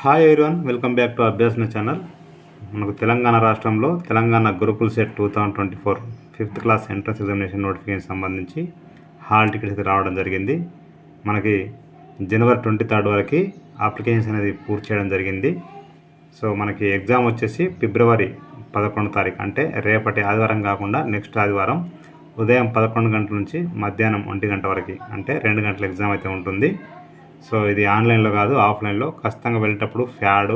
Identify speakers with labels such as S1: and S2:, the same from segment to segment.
S1: Hi everyone, welcome back to Abhyasana channel. మనకు తెలంగాణ రాష్ట్రంలో Telangana Gurukul CET 2024 5th class entrance examination notification సంబంధించి hall tickets అయితే రావడం జరిగింది. మనకి జనవరి 23 వరకు అప్లికేషన్స్ అనేది పూర్తి చేయడం జరిగింది. సో మనకి ఎగ్జామ్ వచ్చేసి ఫిబ్రవరి 11 తారీఖు, అంటే రేపటి ఆదివారం కాకుండా నెక్స్ట్ ఆదివారం ఉదయం 11 గంటల నుంచి మధ్యాహ్నం 1 గంట వరకు, అంటే 2 గంటల ఎగ్జామ్ అయితే ఉంటుంది. సో ఇది ఆన్లైన్లో కాదు, ఆఫ్లైన్లో. ఖచ్చితంగా వెళ్ళేటప్పుడు ఫ్యాడు,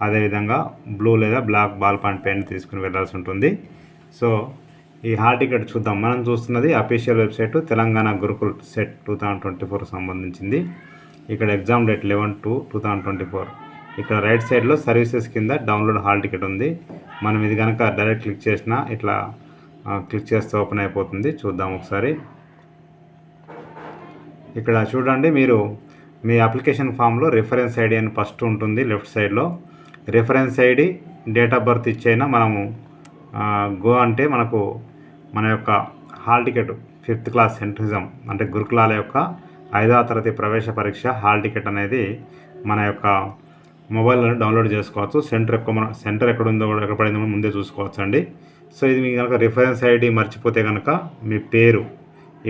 S1: అదేవిధంగా బ్లూ లేదా బ్లాక్ బాల్ పాయింట్ పెన్ తీసుకుని వెళ్ళాల్సి ఉంటుంది. సో ఈ హాల్ టికెట్ చూద్దాం. మనం చూస్తున్నది official website Telangana Gurukul CET 2024 సంబంధించింది. ఇక్కడ ఎగ్జామ్ డేట్ 11/2/2024. ఇక్కడ రైట్ సైడ్లో సర్వీసెస్ కింద డౌన్లోడ్ హాల్ టికెట్ ఉంది. మనం ఇది కనుక డైరెక్ట్ క్లిక్ చేసినా ఇట్లా క్లిక్ చేస్తే ఓపెన్ అయిపోతుంది. చూద్దాం ఒకసారి. ఇక్కడ చూడండి, మీరు మీ అప్లికేషన్ ఫామ్లో రిఫరెన్స్ ఐడి అని ఫస్ట్ ఉంటుంది లెఫ్ట్ సైడ్లో. Reference ID, date of birth ఇచ్చైనా మనము గో అంటే మనకు మన యొక్క హాల్ టికెట్ 5th క్లాస్ సెంట్రిజం అంటే గురుకులాల యొక్క 5వ తరగతి ప్రవేశ పరీక్ష హాల్ టికెట్ అనేది మన యొక్క మొబైల్లో డౌన్లోడ్ చేసుకోవచ్చు. సెంటర్ ఎక్కడ ఉందో కూడా ఎక్కడ పడిందో ముందే చూసుకోవచ్చు అండి. సో ఇది మీకు కనుక రిఫరెన్స్ ఐడి మర్చిపోతే కనుక మీ పేరు,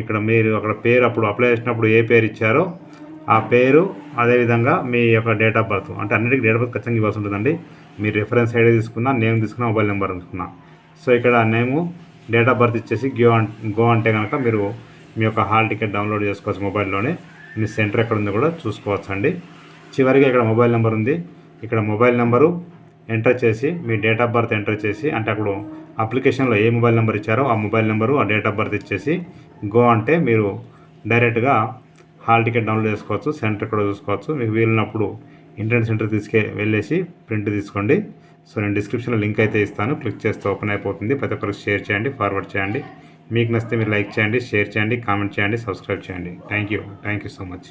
S1: ఇక్కడ మీరు అక్కడ పేరు అప్పుడు అప్లై చేసినప్పుడు ఏ పేరు ఇచ్చారో ఆ పేరు, అదేవిధంగా మీ యొక్క డేట్ ఆఫ్ బర్త్, అంటే అన్నిటికీ డేట్ ఆఫ్ బర్త్ ఖచ్చితంగా ఇవ్వాల్సి ఉంటుందండి. మీరు రిఫరెన్స్ ఐడి తీసుకున్నా, నేమ్ తీసుకున్నా, మొబైల్ నెంబర్ తీసుకున్నా. సో ఇక్కడ నేము, డేట్ ఆఫ్ బర్త్ ఇచ్చేసి గో అంటే కనుక మీరు మీ యొక్క హాల్ టికెట్ డౌన్లోడ్ చేసుకోవచ్చు మొబైల్లోనే. మీ సెంటర్ ఎక్కడ ఉందో కూడా చూసుకోవచ్చు అండి. చివరిగా ఇక్కడ మొబైల్ నెంబర్ ఉంది. ఇక్కడ మొబైల్ నెంబరు ఎంటర్ చేసి మీ డేట్ ఆఫ్ బర్త్ ఎంటర్ చేసి, అంటే అప్పుడు అప్లికేషన్లో ఏ మొబైల్ నెంబర్ ఇచ్చారో ఆ మొబైల్ నెంబరు, ఆ డేట్ ఆఫ్ బర్త్ ఇచ్చేసి గో అంటే మీరు డైరెక్ట్గా హాల్ టికెట్ డౌన్లోడ్ చేసుకోవచ్చు. సెంటర్ కూడా చూసుకోవచ్చు. మీకు వీలున్నప్పుడు ఇంటర్నెట్ సెంటర్ వెళ్ళేసి ప్రింట్ తీసుకోండి. సో నేను డిస్క్రిప్షన్లో లింక్ అయితే ఇస్తాను, క్లిక్ చేస్తే ఓపెన్ అయిపోతుంది. ప్రతి ఒక్కరికి షేర్ చేయండి, ఫార్వర్డ్ చేయండి. మీకు నచ్చితే మీరు లైక్ చేయండి, షేర్ చేయండి, కామెంట్ చేయండి, సబ్స్క్రైబ్ చేయండి. Thank you so much.